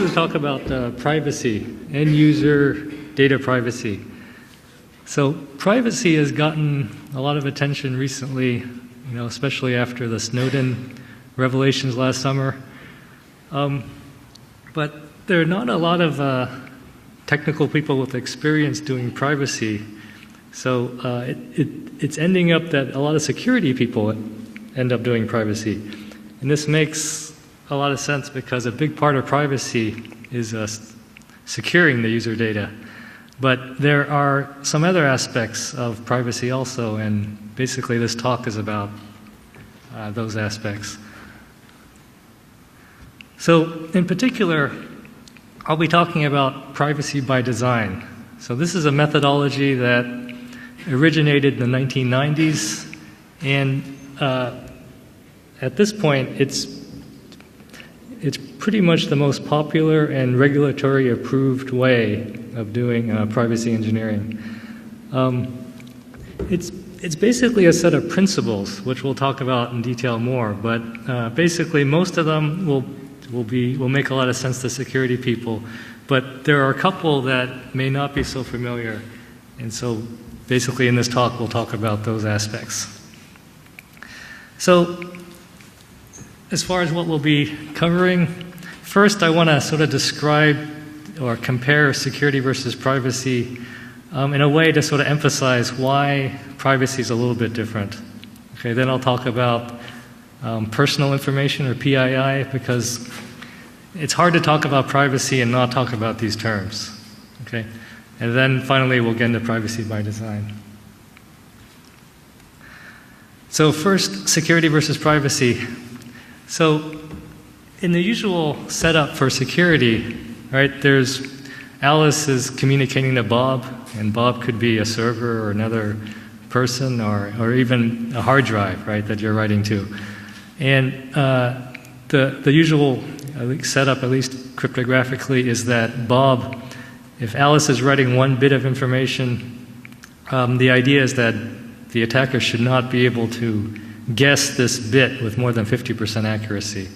going to talk about privacy, end-user data privacy. So privacy has gotten a lot of attention recently, especially after the Snowden revelations last summer. But there are not a lot of technical people with experience doing privacy. So it's ending up that a lot of security people end up doing privacy. And this makes a lot of sense because a big part of privacy is securing the user data. But there are some other aspects of privacy also, and basically this talk is about those aspects. So in particular, I'll be talking about privacy by design. So this is a methodology that originated in the 1990s, and at this point, it's pretty much the most popular and regulatory approved way of doing privacy engineering. It's basically a set of principles, which we'll talk about in detail more. But basically, most of them will make a lot of sense to security people. But there are a couple that may not be so familiar, and so basically in this talk we'll talk about those aspects. So, as far as what we'll be covering, first I want to sort of describe or compare security versus privacy in a way to sort of emphasize why privacy is a little bit different. Okay, then I'll talk about personal information, or PII, because it's hard to talk about privacy and not talk about these terms. Okay, and then finally we'll get into privacy by design. So first, security versus privacy. So in the usual setup for security, right, there's Alice is communicating to Bob, and Bob could be a server or another person or even a hard drive, right, that you're writing to. And the usual setup, at least cryptographically, is that Bob, if Alice is writing one bit of information, the idea is that the attacker should not be able to guess this bit with more than 50% accuracy.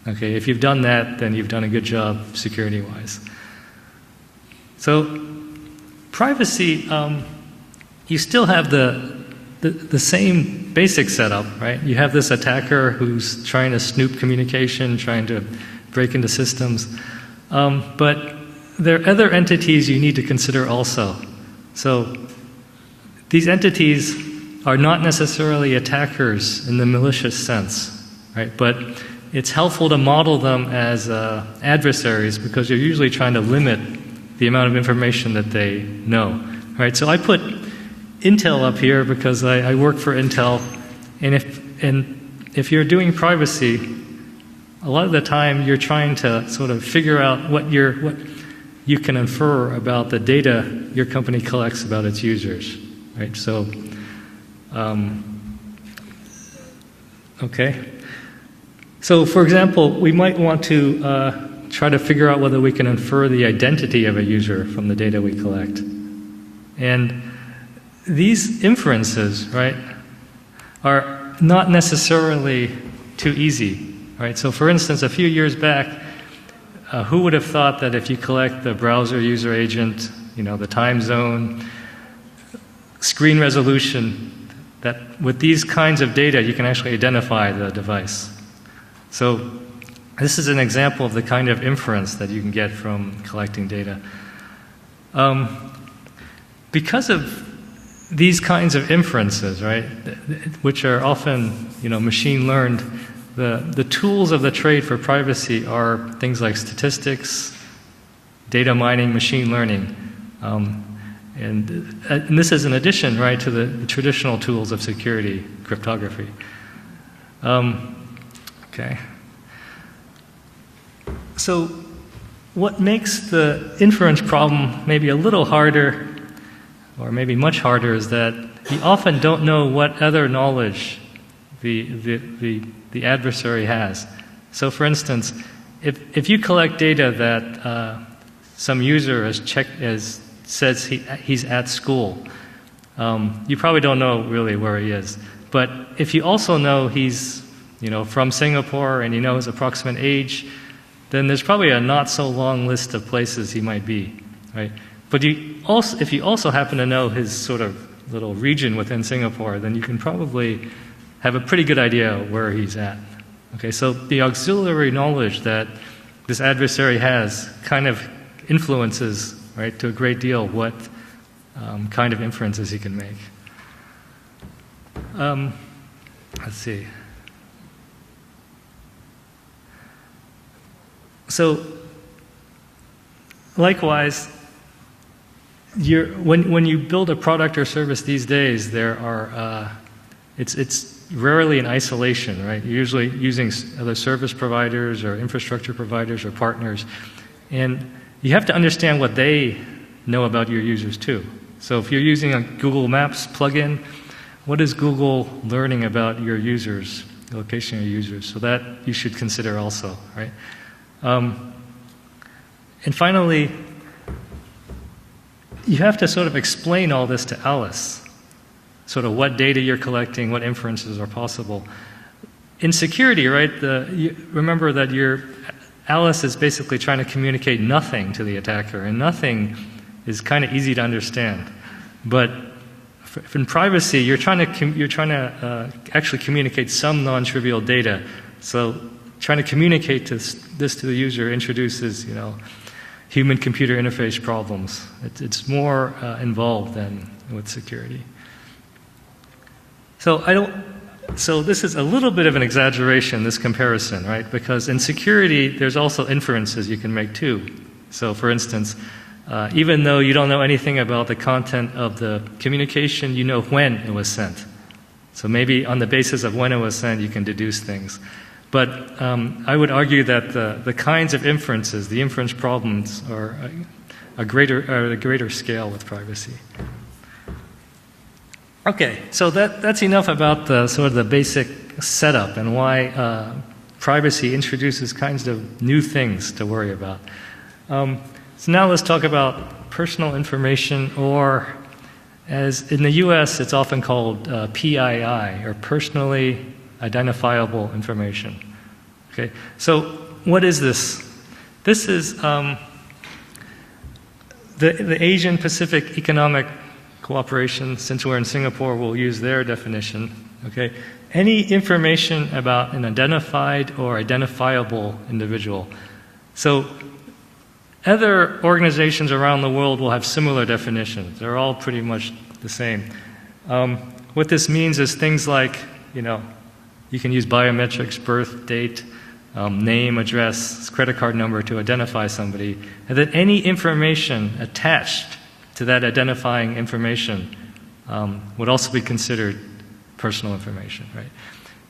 Okay, if you've done that, then you've done a good job security-wise. So, privacy, you still have the same basic setup, right? You have this attacker who's trying to snoop communication, trying to break into systems. But there are other entities you need to consider also. So, these entities are not necessarily attackers in the malicious sense, right? But it's helpful to model them as adversaries because you're usually trying to limit the amount of information that they know, right? So I put Intel up here because I work for Intel, and if you're doing privacy, a lot of the time you're trying to sort of figure out what you can infer about the data your company collects about its users, right? So, okay. So, for example, we might want to try to figure out whether we can infer the identity of a user from the data we collect. And these inferences, right, are not necessarily too easy, right? So, for instance, a few years back, who would have thought that if you collect the browser user agent, the time zone, screen resolution, that with these kinds of data you can actually identify the device. So this is an example of the kind of inference that you can get from collecting data. Because of these kinds of inferences, right, which are often machine learned, the tools of the trade for privacy are things like statistics, data mining, machine learning. And this is in addition, right, to the traditional tools of security, cryptography. Okay. So what makes the inference problem maybe a little harder, or maybe much harder, is that you often don't know what other knowledge the adversary has. So for instance, if you collect data that some user says he's at school, you probably don't know really where he is. But if you also know he's from Singapore and you know his approximate age, then there's probably a not so long list of places he might be, right? But if you also happen to know his sort of little region within Singapore, then you can probably have a pretty good idea where he's at. Okay, so the auxiliary knowledge that this adversary has kind of influences, right, to a great deal what kind of inferences he can make. Let's see. So, likewise, when you build a product or service these days, it's rarely in isolation, right? You're usually using other service providers or infrastructure providers or partners, and you have to understand what they know about your users too. So if you're using a Google Maps plugin, what is Google learning about your users, the location of your users? So that you should consider also, right? And finally, you have to sort of explain all this to Alice, sort of what data you're collecting, what inferences are possible. In security, right, remember that Alice is basically trying to communicate nothing to the attacker, and nothing is kind of easy to understand. But in privacy, you're trying to actually communicate some non-trivial data. So trying to communicate this to the user introduces, human-computer interface problems. It's more involved than with security. So this is a little bit of an exaggeration, this comparison, right? Because in security, there's also inferences you can make too. So for instance, even though you don't know anything about the content of the communication, you know when it was sent. So maybe on the basis of when it was sent, you can deduce things. But I would argue that the kinds of inferences, the inference problems, are a greater scale with privacy. Okay, so that's enough about the sort of the basic setup and why privacy introduces kinds of new things to worry about. So now let's talk about personal information, or as in the US it's often called PII, or personally identifiable information. Okay, so what is this? This is the Asian Pacific Economic Cooperation. Since we're in Singapore, we'll use their definition. Okay, any information about an identified or identifiable individual. So other organizations around the world will have similar definitions. They're all pretty much the same. What this means is things like, you can use biometrics, birth date, name, address, credit card number to identify somebody, and that any information attached to that identifying information would also be considered personal information, right?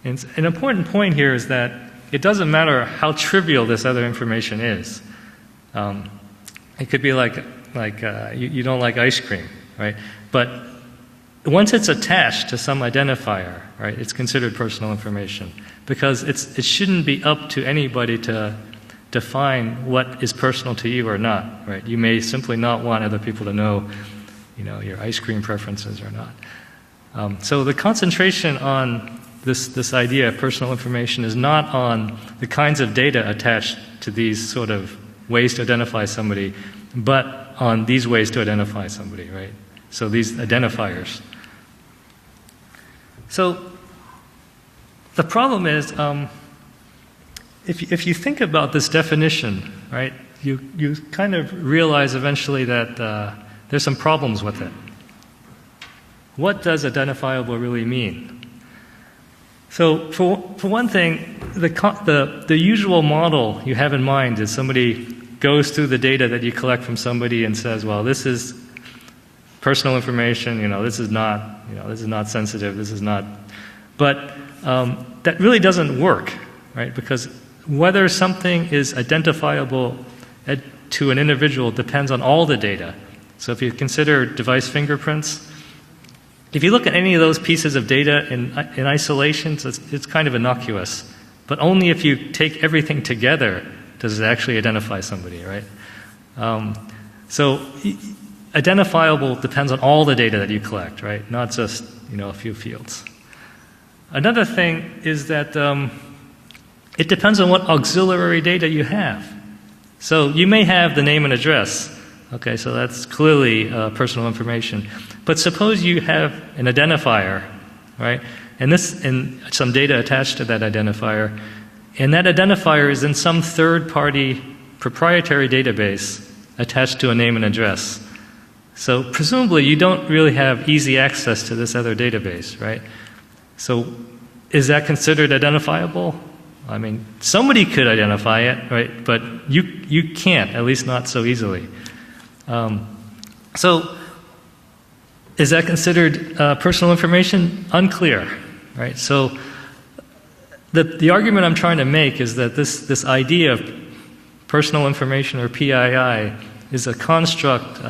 And an important point here is that it doesn't matter how trivial this other information is. It could be like you don't like ice cream, right? But once it's attached to some identifier, right, it's considered personal information, because it shouldn't be up to anybody to define what is personal to you or not, right? You may simply not want other people to know, your ice cream preferences or not. So the concentration on this idea of personal information is not on the kinds of data attached to these sort of ways to identify somebody, but on these ways to identify somebody, right? So these identifiers. So the problem is, if you think about this definition, right, you kind of realize eventually that there's some problems with it. What does identifiable really mean? So for one thing, the usual model you have in mind is somebody goes through the data that you collect from somebody and says, well, this is personal information, this is not sensitive, this is not. But that really doesn't work, right? Because whether something is identifiable to an individual depends on all the data. So if you consider device fingerprints, if you look at any of those pieces of data in isolation, it's kind of innocuous. But only if you take everything together does it actually identify somebody, right? So identifiable depends on all the data that you collect, right? Not just, a few fields. Another thing is that It depends on what auxiliary data you have. So you may have the name and address. Okay, so that's clearly personal information. But suppose you have an identifier, right? And some data attached to that identifier, and that identifier is in some third-party proprietary database attached to a name and address. So presumably you don't really have easy access to this other database, right? So is that considered identifiable? I mean, somebody could identify it, right? But you can't, at least not so easily. So is that considered personal information? Unclear, right? So the argument I'm trying to make is that this idea of personal information, or PII, is a construct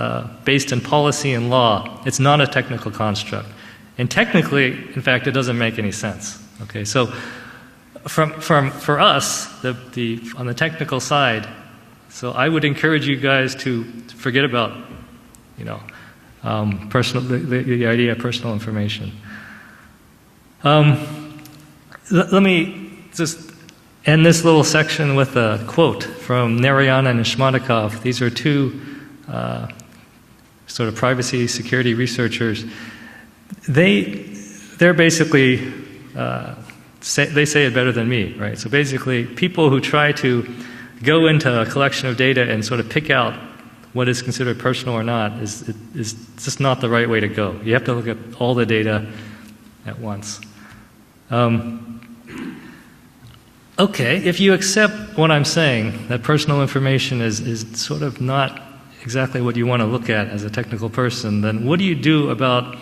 based in policy and law. It's not a technical construct. And technically, in fact, it doesn't make any sense. Okay, so for us, on the technical side, so I would encourage you guys to forget about, the idea of personal information. Let me just end this little section with a quote from Narayan and Shmatakov. These are two sort of privacy security researchers. They're basically they say it better than me, right? So basically, people who try to go into a collection of data and sort of pick out what is considered personal or not is just not the right way to go. You have to look at all the data at once. Okay, if you accept what I'm saying, that personal information is sort of not exactly what you want to look at as a technical person, then what do you do about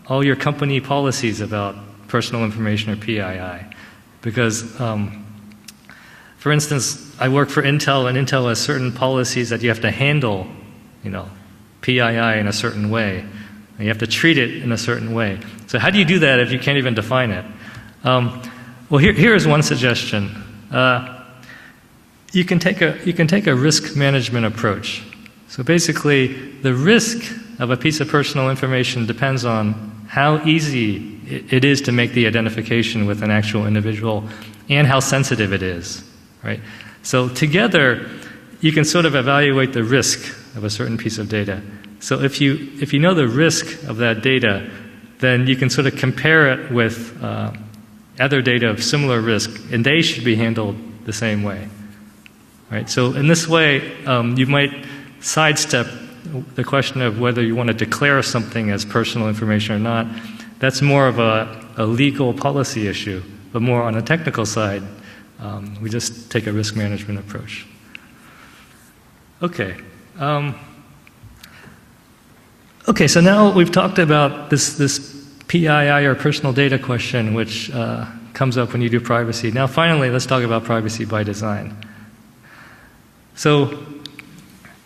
all your company policies about personal information or PII? Because, for instance, I work for Intel, and Intel has certain policies that you have to handle, PII in a certain way. And you have to treat it in a certain way. So how do you do that if you can't even define it? Well, here is one suggestion. You can take a risk management approach. So basically, the risk of a piece of personal information depends on how easy it is to make the identification with an actual individual and how sensitive it is, right? So together, you can sort of evaluate the risk of a certain piece of data. So if you know the risk of that data, then you can sort of compare it with other data of similar risk, and they should be handled the same way, right? So in this way, you might sidestep the question of whether you want to declare something as personal information or not. That's more of a legal policy issue, but more on a technical side, we just take a risk management approach. Okay. Okay, so now we've talked about this PII, or personal data question, which comes up when you do privacy. Now finally, let's talk about privacy by design. So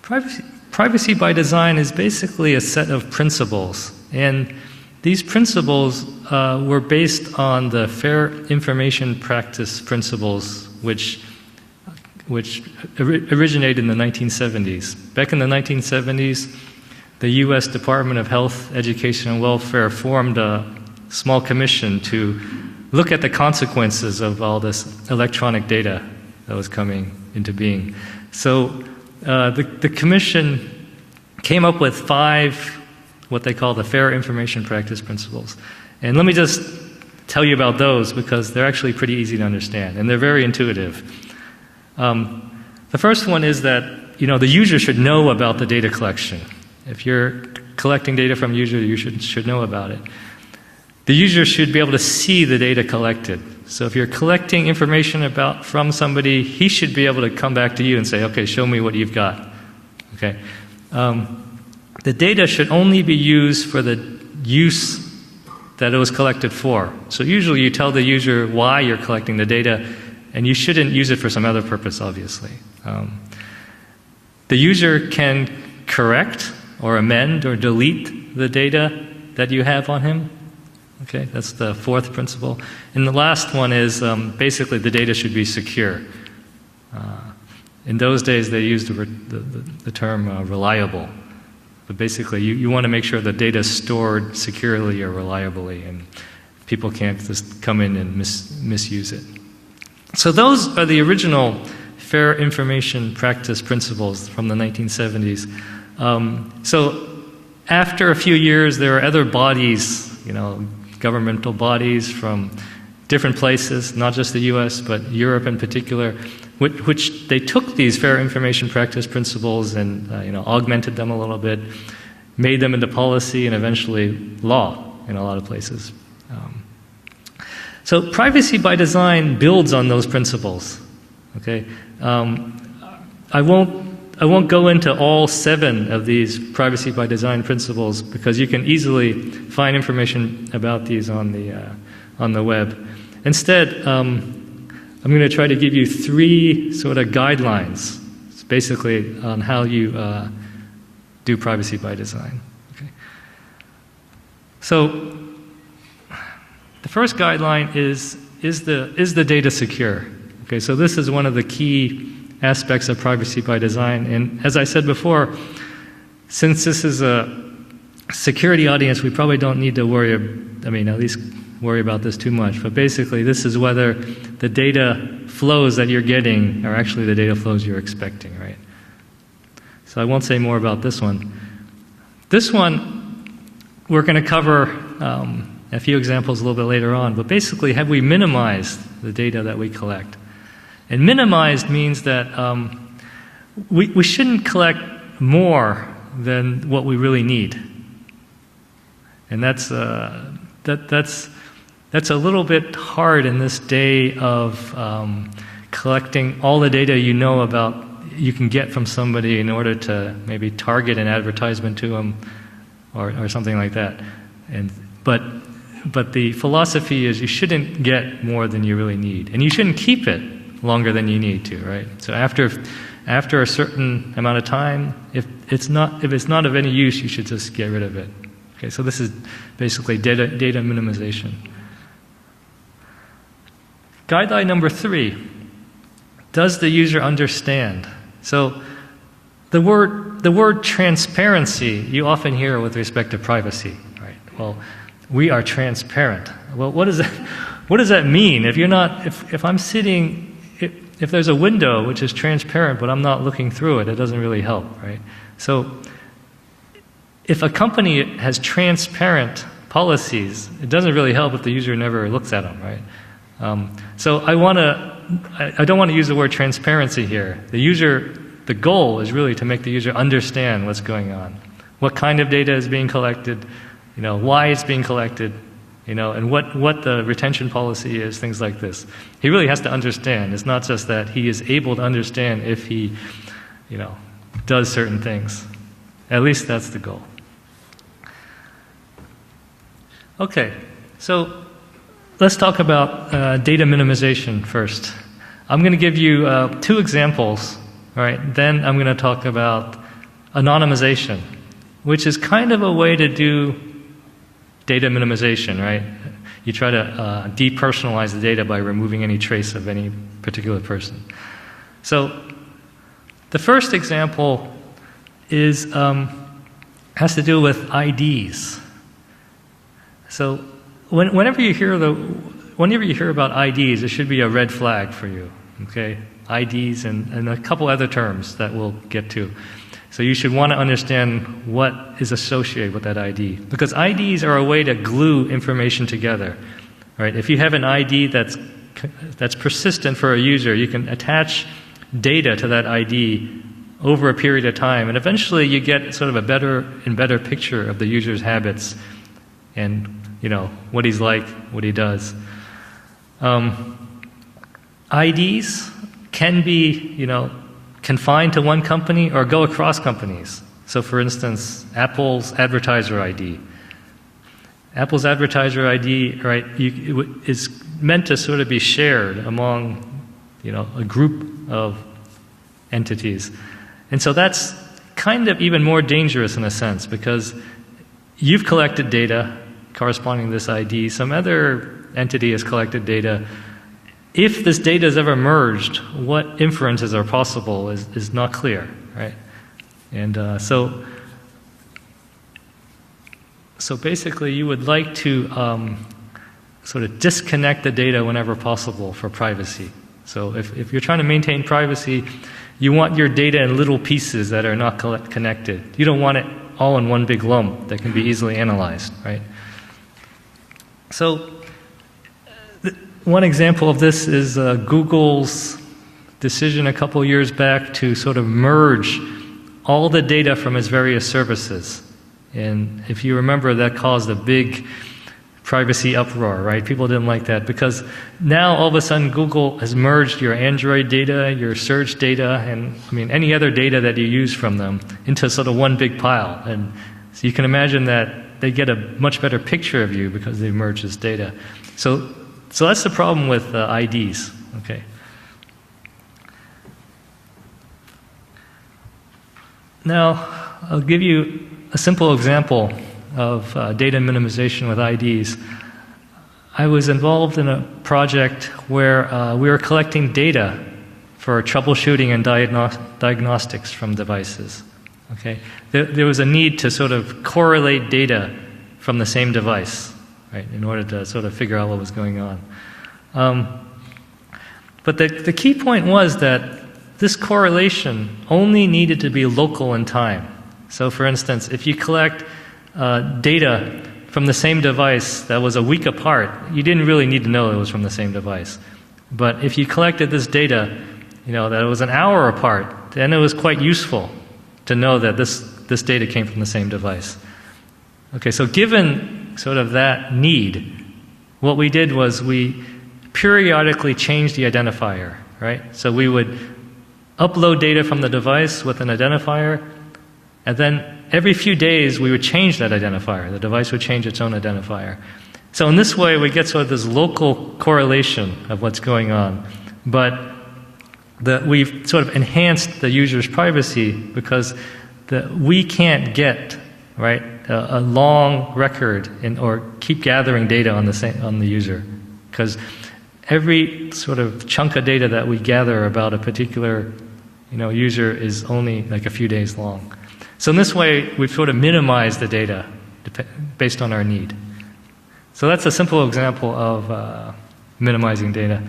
privacy by design is basically a set of principles, and these principles were based on the Fair Information Practice principles, which originated in the 1970s. Back in the 1970s, the U.S. Department of Health, Education, and Welfare formed a small commission to look at the consequences of all this electronic data that was coming into being. So the commission came up with 5 what they call the Fair Information Practice principles. And let me just tell you about those, because they're actually pretty easy to understand, and they're very intuitive. The first one is that the user should know about the data collection. If you're collecting data from a user, you should know about it. The user should be able to see the data collected. So if you're collecting information from somebody, he should be able to come back to you and say, okay, show me what you've got. Okay. The data should only be used for the use that it was collected for. So usually you tell the user why you're collecting the data, and you shouldn't use it for some other purpose, obviously. The user can correct or amend or delete the data that you have on him. Okay, that's the 4th principle. And the last one is basically the data should be secure. In those days, they used the term reliable. But basically, you want to make sure the data is stored securely or reliably, and people can't just come in and misuse it. So those are the original fair information practice principles from the 1970s. So after a few years, there are other bodies, governmental bodies from different places, not just the US, but Europe in particular, which they took these fair information practice principles and augmented them a little bit, made them into policy and eventually law in a lot of places. So privacy by design builds on those principles. Okay, I won't go into all 7 of these privacy by design principles because you can easily find information about these on the web. Instead, I'm going to try to give you 3 sort of guidelines, basically on how you do privacy by design. Okay. So the first guideline is the data secure? Okay, so this is one of the key aspects of privacy by design. And as I said before, since this is a security audience, we probably don't need to worry, at least worry about this too much. But basically, this is whether the data flows that you're getting are actually the data flows you're expecting, right? So I won't say more about this one. This one, we're going to cover a few examples a little bit later on. But basically, have we minimized the data that we collect? And minimized means that we shouldn't collect more than what we really need. And that's a little bit hard in this day of collecting all the data you can get from somebody in order to maybe target an advertisement to them or something like that. But the philosophy is you shouldn't get more than you really need, and you shouldn't keep it longer than you need to, right? So after a certain amount of time, if it's not of any use, you should just get rid of it. Okay, so this is basically data minimization. Guideline number 3: does the user understand? So the word transparency you often hear with respect to privacy, right? Well, we are transparent. Well, what does that mean? If I'm sitting, if there's a window which is transparent but I'm not looking through it, it doesn't really help, right? So if a company has transparent policies, it doesn't really help if the user never looks at them, right? So I don't want to use the word transparency here. The goal is really to make the user understand what's going on, what kind of data is being collected, why it's being collected, and what the retention policy is, things like this. He really has to understand. It's not just that he is able to understand if he, does certain things. At least that's the goal. Okay, so let's talk about data minimization first. I'm going to give you 2 examples, all right? Then I'm going to talk about anonymization, which is kind of a way to do data minimization, right? You try to depersonalize the data by removing any trace of any particular person. So the first example has to do with IDs. So whenever you hear about IDs, it should be a red flag for you. Okay, IDs and a couple other terms that we'll get to. So you should want to understand what is associated with that ID, because IDs are a way to glue information together. Right? If you have an ID that's persistent for a user, you can attach data to that ID over a period of time, and eventually you get sort of a better picture of the user's habits and what he's like, what he does. IDs can be confined to one company or go across companies. So for instance, Apple's advertiser ID. Apple's advertiser ID, right, is meant to sort of be shared among a group of entities. And so that's kind of even more dangerous in a sense, because you've collected data corresponding to this ID, some other entity has collected data. If this data is ever merged, what inferences are possible is not clear, right? And so basically you would like to sort of disconnect the data whenever possible for privacy. So if you're trying to maintain privacy, you want your data in little pieces that are not connected. You don't want it all in one big lump that can be easily analyzed, right? So one example of this is Google's decision a couple years back to sort of merge all the data from its various services. And if you remember, that caused a big privacy uproar, right? People didn't like that because now all of a sudden Google has merged your Android data, your search data, and any other data that you use from them into sort of one big pile. And so you can imagine that they get a much better picture of you because they merged this data. So that's the problem with IDs. Okay. Now I'll give you a simple example of data minimization with IDs. I was involved in a project where we were collecting data for troubleshooting and diagnostics from devices. Okay, there was a need to sort of correlate data from the same device, right, in order to sort of figure out what was going on. But the key point was that this correlation only needed to be local in time. So, for instance, if you collect data from the same device that was a week apart, you didn't really need to know it was from the same device. But if you collected this data, that it was an hour apart, then it was quite useful to know that this data came from the same device. Okay, so given sort of that need, what we did was we periodically changed the identifier, right? So we would upload data from the device with an identifier, and then every few days we would change that identifier. The device would change its own identifier. So in this way we get sort of this local correlation of what's going on. But we've sort of enhanced the user's privacy because we can't get, right, a long record or keep gathering data on the user. Because every sort of chunk of data that we gather about a particular user is only like a few days long. So in this way, we've sort of minimized the data based on our need. So that's a simple example of minimizing data.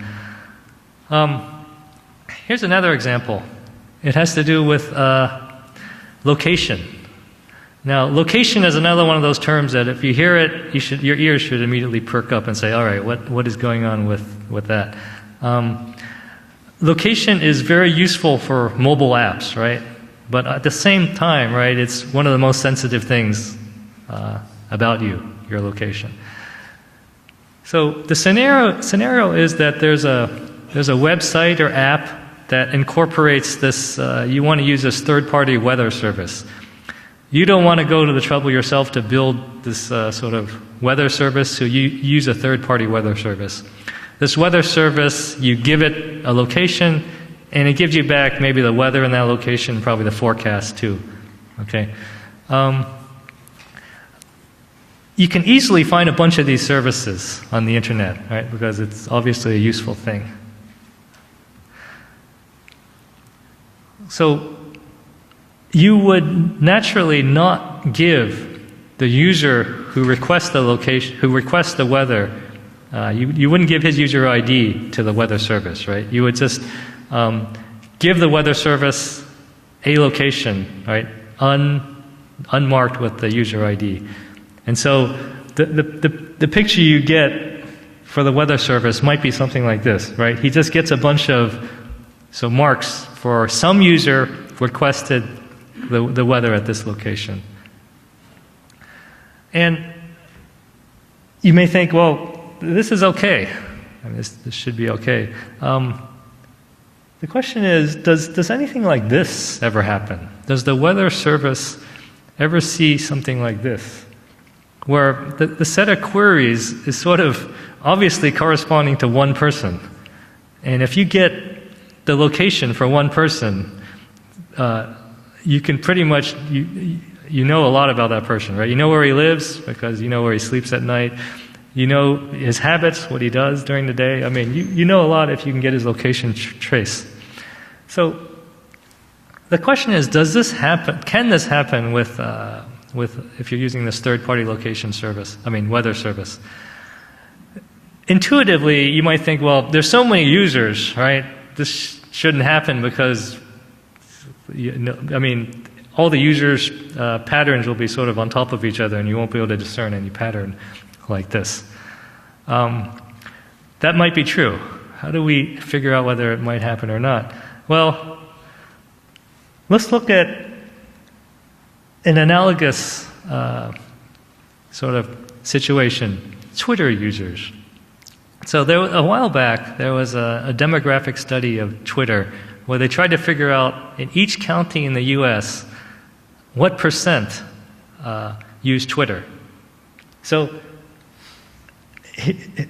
Here's another example. It has to do with location. Now, location is another one of those terms that if you hear it, your ears should immediately perk up and say, all right, what is going on with that? Location is very useful for mobile apps, right? But at the same time, right, it's one of the most sensitive things about your location. So the scenario is that there's a website or app that incorporates this. You want to use this third-party weather service. You don't want to go to the trouble yourself to build this sort of weather service, so you use a third-party weather service. This weather service, you give it a location, and it gives you back maybe the weather in that location, probably the forecast too. Okay. You can easily find a bunch of these services on the internet, right? Because it's obviously a useful thing. So you would naturally not give the user who requests the location, who requests the weather, you wouldn't give his user ID to the weather service, right? You would just give the weather service a location, right, unmarked with the user ID. And so the picture you get for the weather service might be something like this, right? He just gets a bunch of marks for some user requested the weather at this location. And you may think, well, this is okay. I mean, this should be okay. The question is, does anything like this ever happen? Does the weather service ever see something like this? Where the set of queries is sort of obviously corresponding to one person. And if you get the location for one person, you can pretty much, you know a lot about that person, right? You know where he lives because you know where he sleeps at night. You know his habits, what he does during the day. I mean, you know a lot if you can get his location traced. So the question is, does this happen? Can this happen with if you're using this third-party location service? I mean, weather service. intuitively, you might think, well, there's so many users, right? This shouldn't happen because, I mean, all the users' patterns will be sort of on top of each other, and you won't be able to discern any pattern like this. That might be true. How do we figure out whether it might happen or not? Well, let's look at an analogous sort of situation, Twitter users. So a while back, there was a demographic study of Twitter where they tried to figure out in each county in the U.S. what percent use Twitter. So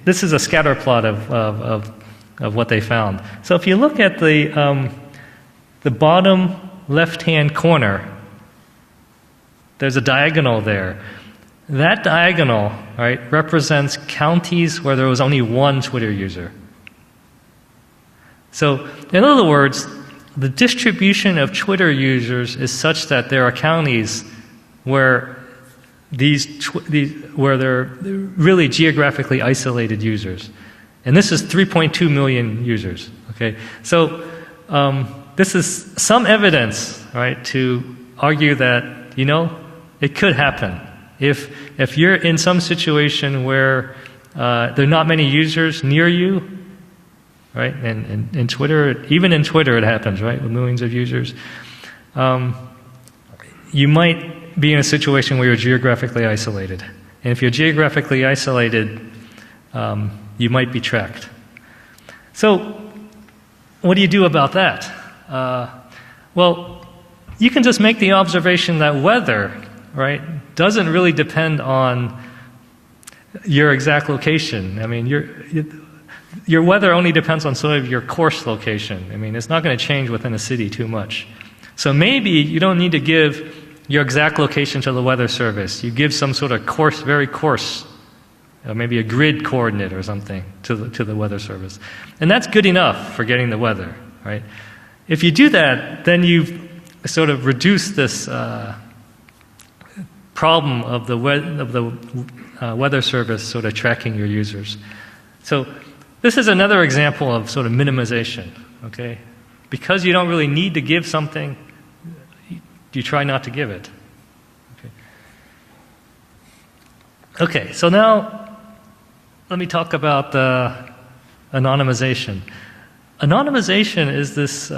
this is a scatter plot of what they found. So if you look at the bottom left-hand corner, there's a diagonal there. That diagonal, right, represents counties where there was only one Twitter user. So, in other words, the distribution of Twitter users is such that there are counties where where they're really geographically isolated users. And this is 3.2 million users. Okay, so this is some evidence, right, to argue that, you know, it could happen. If you're in some situation where there are not many users near you, right, and in Twitter, even in Twitter it happens, right, with millions of users, you might be in a situation where you're geographically isolated. And if you're geographically isolated, you might be tracked. So, what do you do about that? Well, you can just make the observation that weather, right, doesn't really depend on your exact location. I mean, your weather only depends on sort of your course location. I mean, it's not going to change within a city too much. So maybe you don't need to give your exact location to the weather service. You give some sort of coarse, very coarse, maybe a grid coordinate or something to the weather service. And that's good enough for getting the weather, right? If you do that, then you've sort of reduced this problem of the weather service sort of tracking your users. So this is another example of sort of minimization, okay? Because you don't really need to give something, you try not to give it. Okay, so now let me talk about anonymization. Anonymization is this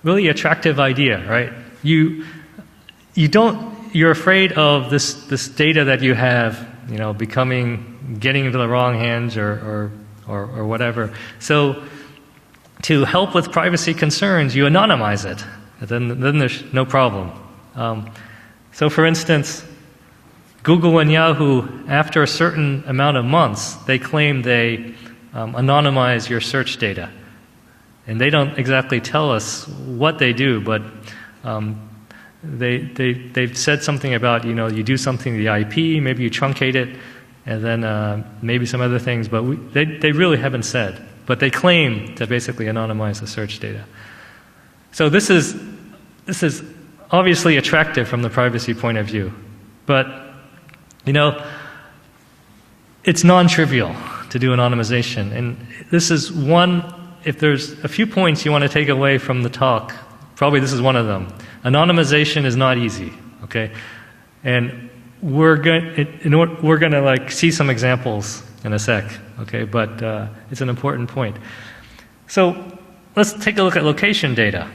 really attractive idea, right? You're afraid of this data that you have, you know, getting into the wrong hands or whatever. So to help with privacy concerns, you anonymize it. And then there's no problem. So for instance, Google and Yahoo, after a certain amount of months, they claim they anonymize your search data. And they don't exactly tell us what they do, but they've said something about, you know, you do something to the IP, maybe you truncate it, and then maybe some other things, but they really haven't said. But they claim to basically anonymize the search data. So this is obviously attractive from the privacy point of view, but you know, it's non-trivial to do anonymization, and this is one. If there's a few points you want to take away from the talk, probably this is one of them. Anonymization is not easy, okay, and we're going to like see some examples in a sec, okay, but it's an important point. So let's take a look at location data.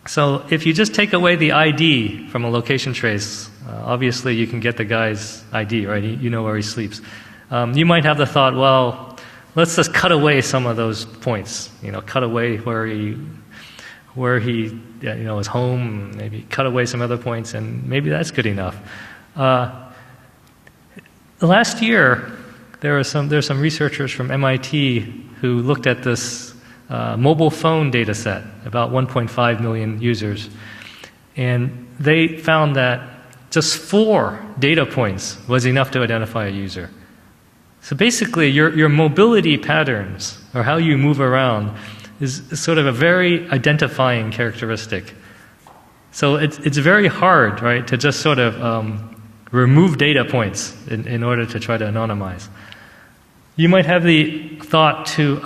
So if you just take away the ID from a location trace, obviously you can get the guy's ID, right? You know where he sleeps. You might have the thought, well, let's just cut away some of those points. You know, cut away where he you know, is home. Maybe cut away some other points, and maybe that's good enough. Last year, there's some researchers from MIT who looked at this mobile phone data set, about 1.5 million users. And they found that just 4 data points was enough to identify a user. So basically, your mobility patterns, or how you move around, is sort of a very identifying characteristic. So it's very hard, right, to just sort of remove data points in order to try to anonymize. You might have the thought to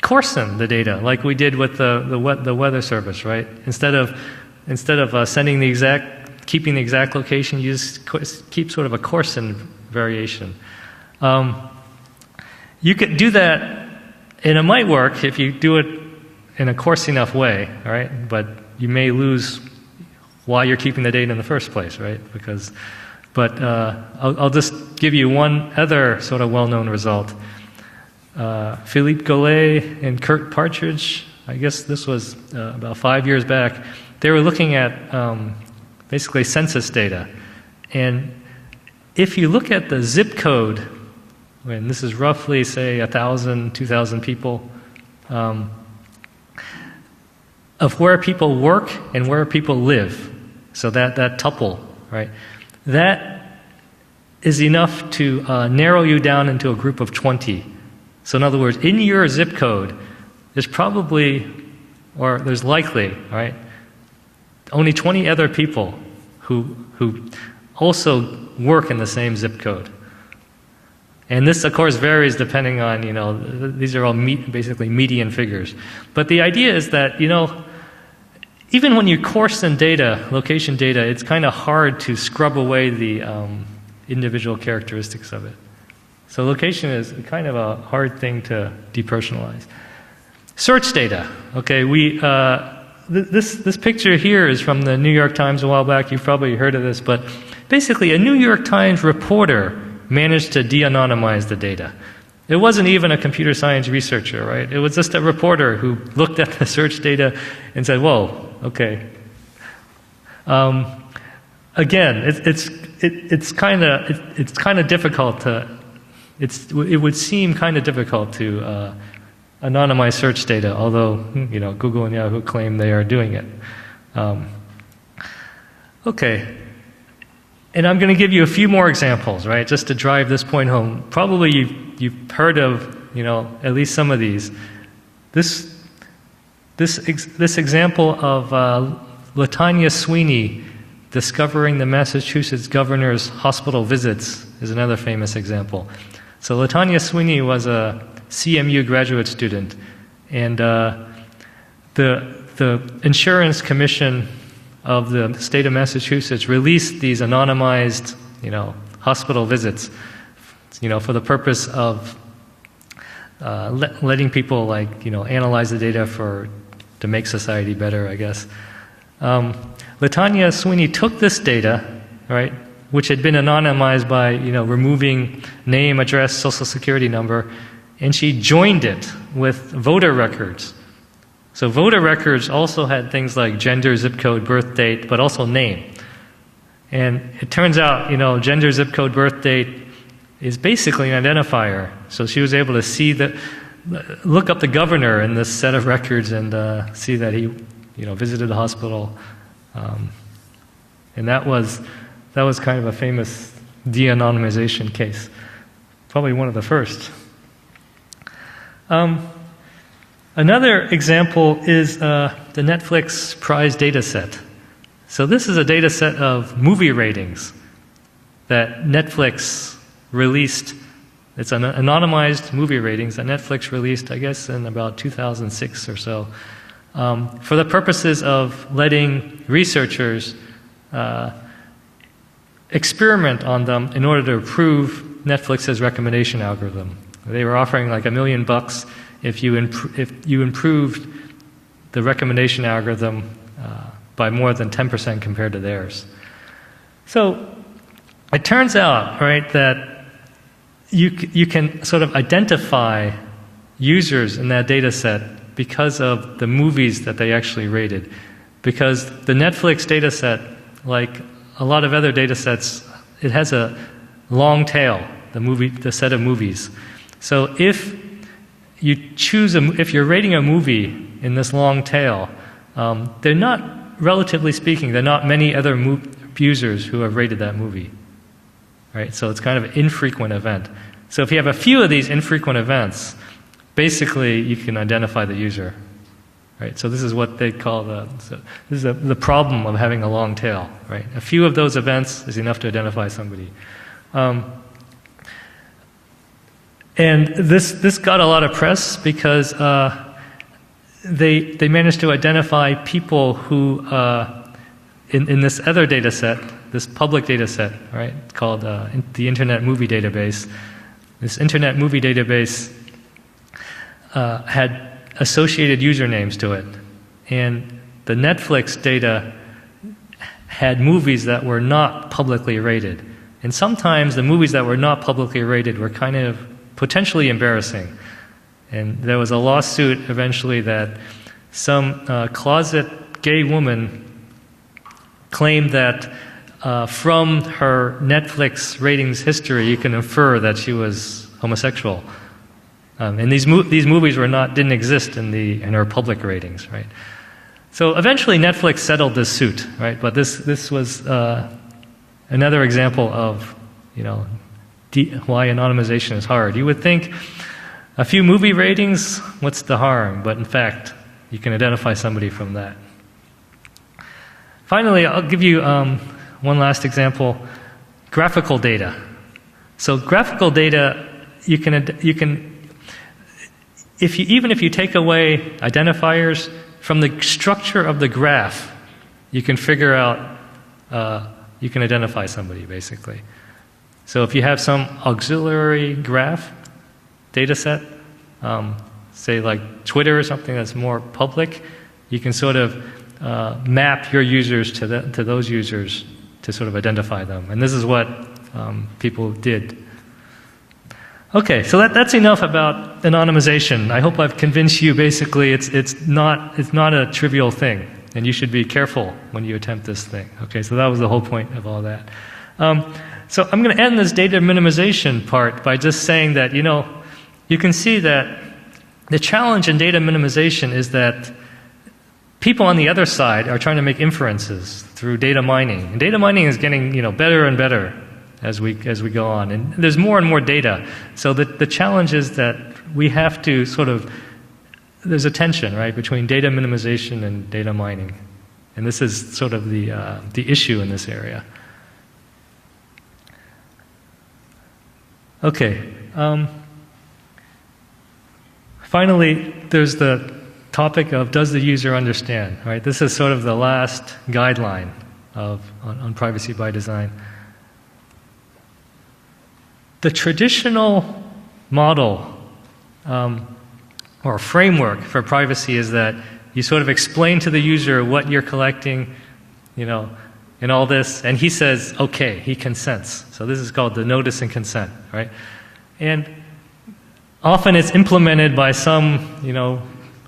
coarsen the data, like we did with the weather service, right? Instead of sending keeping the exact location, you just keep sort of a coarsened variation. You could do that, and it might work if you do it in a coarse enough way, right? But you may lose why you're keeping the data in the first place, right? But I'll just give you one other sort of well-known result. Philippe Gollet and Kurt Partridge, I guess this was about 5 years back, they were looking at basically census data. And if you look at the zip code, and this is roughly, say, 1,000, 2,000 people, of where people work and where people live, so that tuple, right? That is enough to narrow you down into a group of 20. So in other words, in your zip code, there's probably, or there's likely, right, only 20 other people who also work in the same zip code. And this, of course, varies depending on, these are all basically median figures. But the idea is that, even when you coarsen data, location data, it's kind of hard to scrub away the individual characteristics of it. So location is kind of a hard thing to depersonalize. Search data. Okay, this picture here is from the New York Times a while back. You've probably heard of this, but basically a New York Times reporter managed to de-anonymize the data. It wasn't even a computer science researcher, right? It was just a reporter who looked at the search data and said, "Whoa, okay." Again, it's kind of difficult to. It would seem kind of difficult to anonymize search data, although Google and Yahoo claim they are doing it. Okay. And I'm going to give you a few more examples, right, just to drive this point home. Probably you've heard of, at least some of these. This example of Latanya Sweeney discovering the Massachusetts governor's hospital visits is another famous example. So Latanya Sweeney was a CMU graduate student, and the Insurance Commission of the state of Massachusetts released these anonymized, hospital visits, for the purpose of letting people analyze the data to make society better, I guess. Latanya Sweeney took this data, right, which had been anonymized by removing name, address, social security number, and she joined it with voter records. So voter records also had things like gender, zip code, birth date, but also name. And it turns out, gender, zip code, birth date is basically an identifier. So she was able to look up the governor in this set of records and see that he, visited the hospital. And that was kind of a famous de-anonymization case. Probably one of the first. Another example is the Netflix prize data set. So this is a data set of movie ratings that Netflix released. It's an anonymized movie ratings that Netflix released, I guess, in about 2006 or so, for the purposes of letting researchers experiment on them in order to improve Netflix's recommendation algorithm. They were offering like $1 million if you improved the recommendation algorithm by more than 10% compared to theirs. So it turns out, right, that you can sort of identify users in that data set because of the movies that they actually rated. Because the Netflix data set, like a lot of other data sets, it has a long tail, the set of movies. So if you're rating a movie in this long tail, they're not, relatively speaking, there are not many other users who have rated that movie, right? So it's kind of an infrequent event. So if you have a few of these infrequent events, basically you can identify the user, right? So this is what they call the problem of having a long tail, right? A few of those events is enough to identify somebody. And this got a lot of press because they managed to identify people who, in this other data set, this public data set, right, called the Internet Movie Database. This Internet Movie Database had associated usernames to it. And the Netflix data had movies that were not publicly rated. And sometimes the movies that were not publicly rated were kind of potentially embarrassing. And there was a lawsuit eventually that some closet gay woman claimed that from her Netflix ratings history you can infer that she was homosexual. And these movies didn't exist in her public ratings, right? So eventually Netflix settled this suit, right? But this was another example of, why anonymization is hard. You would think a few movie ratings, what's the harm? But in fact, you can identify somebody from that. Finally, I'll give you one last example: graphical data. So graphical data, even if you take away identifiers from the structure of the graph, you can figure out, you can identify somebody basically. So if you have some auxiliary graph data set, say like Twitter or something that's more public, you can sort of map your users to those users to sort of identify them. And this is what people did. Okay, so that's enough about anonymization. I hope I've convinced you basically it's not a trivial thing, and you should be careful when you attempt this thing. Okay, so that was the whole point of all that. So I'm going to end this data minimization part by just saying that, you can see that the challenge in data minimization is that people on the other side are trying to make inferences through data mining. And data mining is getting, better and better as we go on. And there's more and more data. So the challenge is that we have to there's a tension, right, between data minimization and data mining. And this is sort of the issue in this area. Okay. Finally, there's the topic of does the user understand, right? This is sort of the last guideline on privacy by design. The traditional model or framework for privacy is that you sort of explain to the user what you're collecting, and all this, and he says, okay, he consents. So this is called the notice and consent, right? And often it's implemented by some,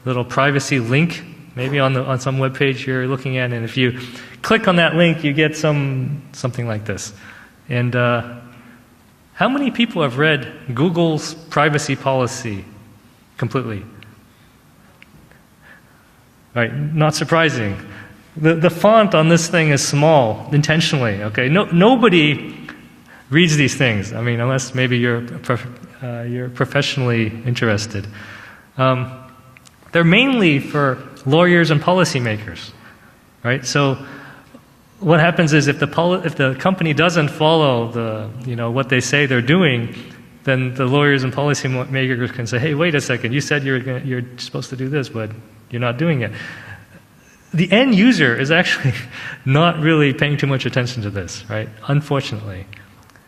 little privacy link, maybe on some web page you're looking at, and if you click on that link, you get something like this. And how many people have read Google's privacy policy completely? Right, not surprising. The font on this thing is small, intentionally, okay? Nobody reads these things, unless maybe you're professionally interested. They're mainly for lawyers and policymakers, right? So what happens is if the company doesn't follow what they say they're doing, then the lawyers and policymakers can say, hey, wait a second, you said you're supposed to do this, but you're not doing it. The end user is actually not really paying too much attention to this, right? Unfortunately.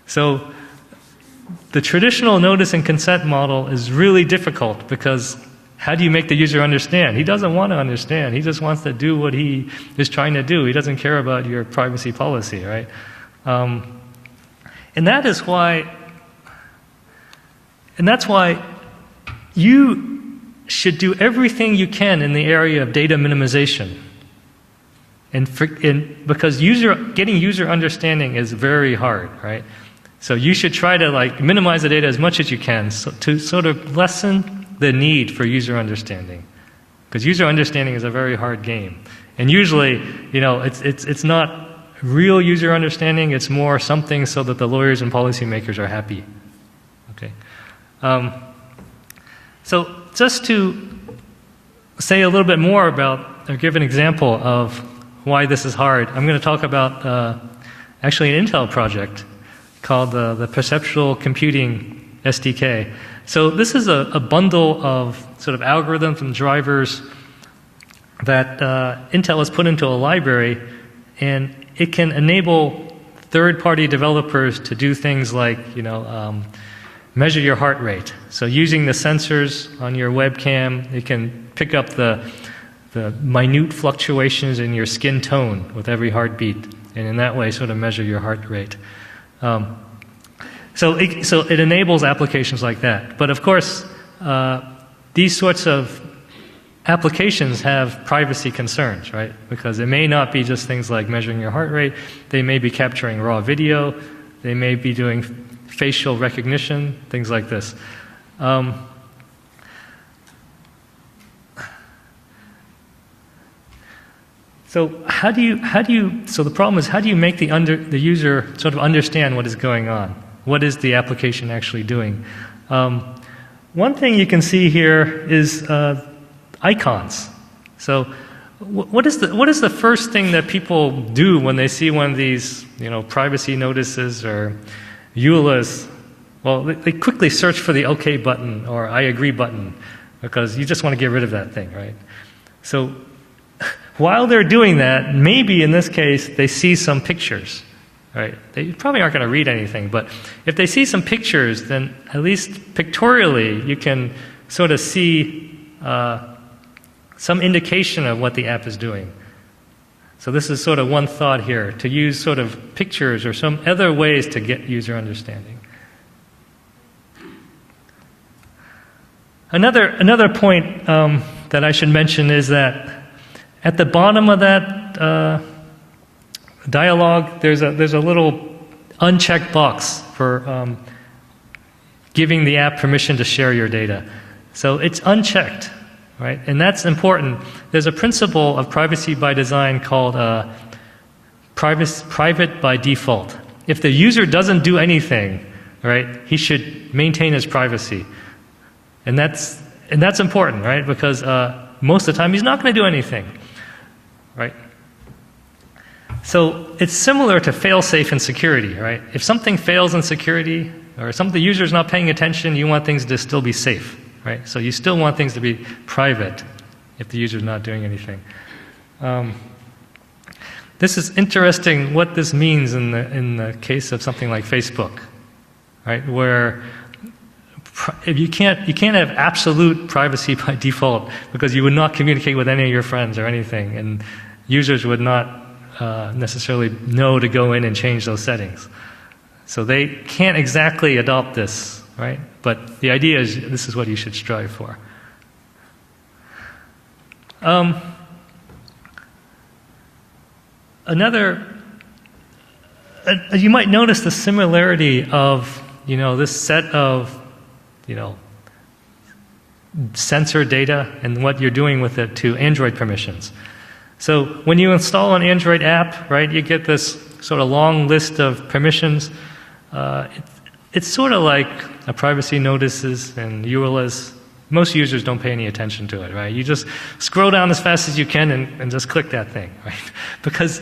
So the traditional notice and consent model is really difficult because how do you make the user understand? He doesn't want to understand. He just wants to do what he is trying to do. He doesn't care about your privacy policy, right? And that's why you should do everything you can in the area of data minimization. And because getting user understanding is very hard, right? So you should try to minimize the data as much as you can to sort of lessen the need for user understanding. Because user understanding is a very hard game. And usually, it's not real user understanding, it's more something so that the lawyers and policymakers are happy. Okay. So just to say a little bit more about, or give an example of why this is hard, I'm going to talk about actually an Intel project called the Perceptual Computing SDK. So this is a bundle of sort of algorithms and drivers that Intel has put into a library, and it can enable third-party developers to do things like, measure your heart rate. So using the sensors on your webcam, it can pick up the minute fluctuations in your skin tone with every heartbeat, and in that way sort of measure your heart rate. So it enables applications like that. But of course, these sorts of applications have privacy concerns, right? Because it may not be just things like measuring your heart rate. They may be capturing raw video. They may be doing facial recognition, things like this. So the problem is, how do you make the user sort of understand what is going on? What is the application actually doing? One thing you can see here is icons. So what is the first thing that people do when they see one of these, privacy notices or EULAs? Well, they quickly search for the OK button or I agree button, because you just want to get rid of that thing, right? So while they're doing that, maybe in this case they see some pictures, right? They probably aren't going to read anything, but if they see some pictures, then at least pictorially you can sort of see some indication of what the app is doing. So this is sort of one thought here, to use sort of pictures or some other ways to get user understanding. Another point that I should mention is that at the bottom of that dialogue, there's a little unchecked box for giving the app permission to share your data. So it's unchecked, right? And that's important. There's a principle of privacy by design called private by default. If the user doesn't do anything, right, he should maintain his privacy. And that's important, right? Because most of the time he's not going to do anything, right? So it's similar to fail-safe in security, right? If something fails in security, or the user's not paying attention, you want things to still be safe, right? So you still want things to be private if the user's not doing anything. This is interesting what this means in the case of something like Facebook, right? Where if you can't have absolute privacy by default, because you would not communicate with any of your friends or anything, and users would not necessarily know to go in and change those settings. So they can't exactly adopt this, right? But the idea is this is what you should strive for. You might notice the similarity of this set of sensor data and what you're doing with it to Android permissions. So when you install an Android app, right, you get this sort of long list of permissions. It's sort of like a privacy notices and EULAs. Most users don't pay any attention to it, right? You just scroll down as fast as you can and just click that thing, right? Because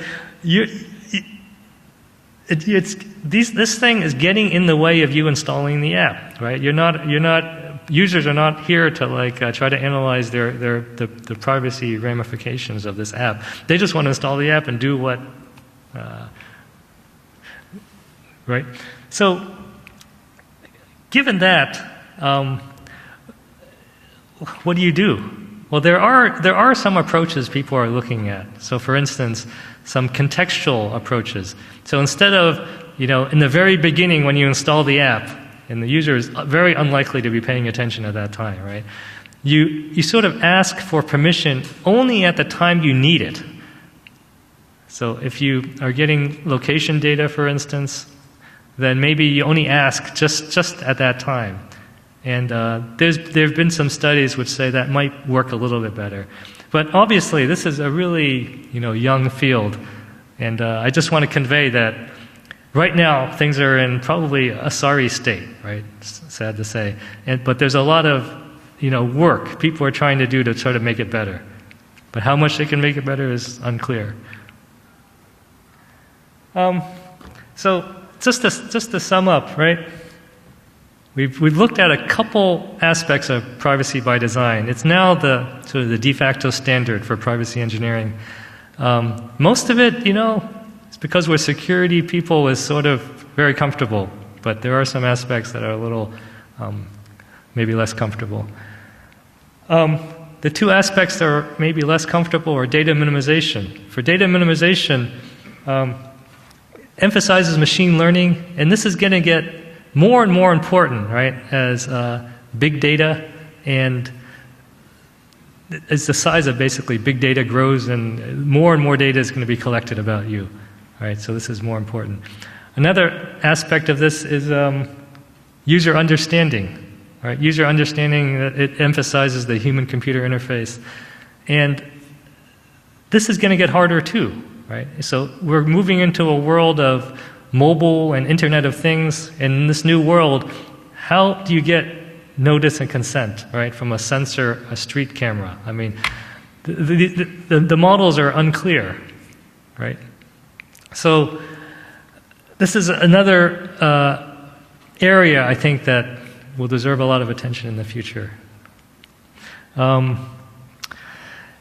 this thing is getting in the way of you installing the app, right? Users are not here to try to analyze the privacy ramifications of this app. They just want to install the app and do what, right? So, given that, what do you do? Well, there are some approaches people are looking at. So, for instance, some contextual approaches. So instead of, in the very beginning when you install the app, and the user is very unlikely to be paying attention at that time, right? You sort of ask for permission only at the time you need it. So if you are getting location data, for instance, then maybe you only ask just at that time. And there have been some studies which say that might work a little bit better. But obviously, this is a really young field, and I just want to convey that right now things are in probably a sorry state, right? It's sad to say, but there's a lot of work people are trying to do to try to make it better. But how much they can make it better is unclear. So just to sum up, right? we've looked at a couple aspects of privacy by design. It's now the sort of the de facto standard for privacy engineering. Most of it, it's because we're security people, is sort of very comfortable, but there are some aspects that are a little maybe less comfortable. The two aspects that are maybe less comfortable are data minimization. For data minimization, emphasizes machine learning, and this is going to get more and more important, right, as big data and as the size of basically big data grows and more data is going to be collected about you, right? So this is more important. Another aspect of this is user understanding. Right? User understanding, it emphasizes the human-computer interface. And this is going to get harder too, right? So we're moving into a world of mobile and Internet of Things. And in this new world, how do you get notice and consent, right, from a sensor, a street camera? I mean, the models are unclear, right? So this is another area, I think, that will deserve a lot of attention in the future.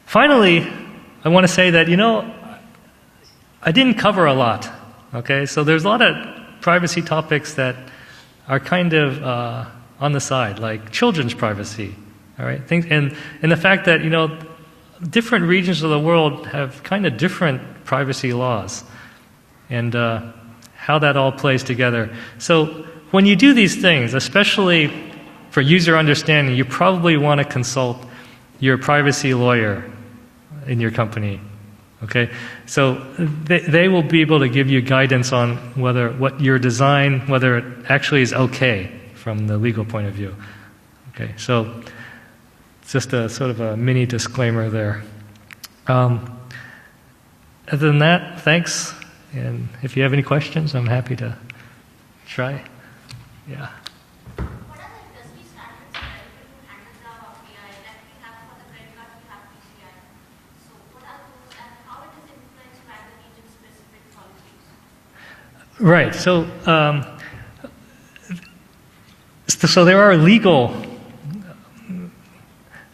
Finally, I want to say that, I didn't cover a lot, okay? So there's a lot of privacy topics that are kind of on the side, like children's privacy, all right? And the fact that, different regions of the world have kind of different privacy laws, and how that all plays together. So when you do these things, especially for user understanding, you probably want to consult your privacy lawyer in your company, okay? So they will be able to give you guidance on what your design, whether it actually is okay from the legal point of view. Okay, so it's just a sort of a mini disclaimer there. Other than that, thanks. And if you have any questions, I'm happy to try. Yeah. What are the industry standards available to handle the AI? Like we have for the credit card, we have PCI. So what are those and how it is influenced by the region-specific policies? Right. So there are legal.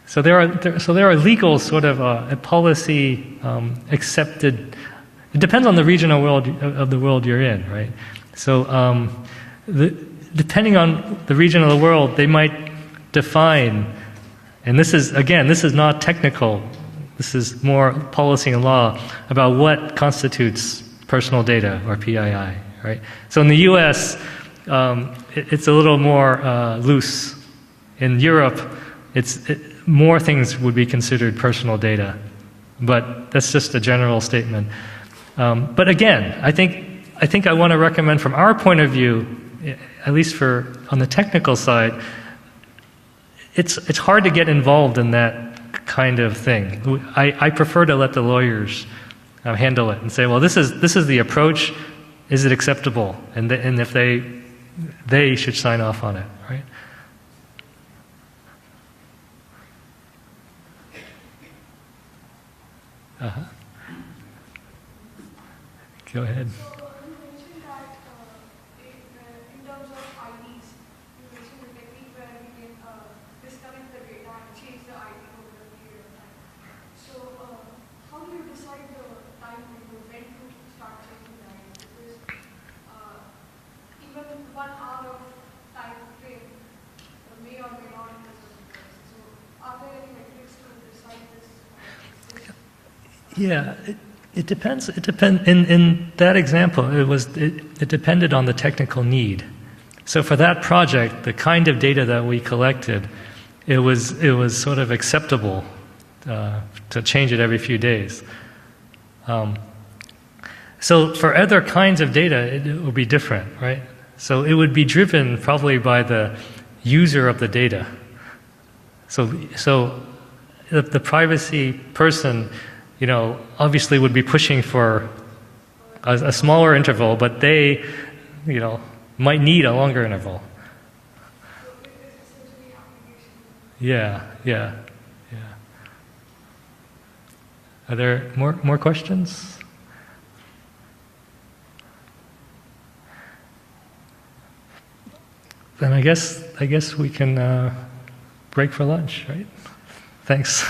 So there are legal sort of a policy accepted. It depends on the region of the world you're in, right? So depending on the region of the world, they might define, and this is not technical, this is more policy and law about what constitutes personal data, or PII, right? So in the US, it's a little more loose. In Europe, more things would be considered personal data, but that's just a general statement. But again, I think I want to recommend from our point of view, at least on the technical side, it's hard to get involved in that kind of thing. I prefer to let the lawyers handle it and say, well, this is the approach. Is it acceptable? And if they should sign off on it, right? Uh-huh. Go ahead. So you mentioned that in terms of IDs, you mentioned the technique where we can disconnect the data and change the ID over a period of time. So how do you decide the time window when to start changing the ID? Because even 1 hour of time frame may or may not be certain. So are there any metrics to decide this? Yeah. It depends. In that example, it depended on the technical need. So for that project, the kind of data that we collected, it was sort of acceptable to change it every few days. So for other kinds of data, it would be different, right? So it would be driven probably by the user of the data. So the privacy person, obviously would be pushing for a smaller interval, but they, might need a longer interval. Yeah. Are there more questions? Then I guess I guess we can break for lunch, right? Thanks.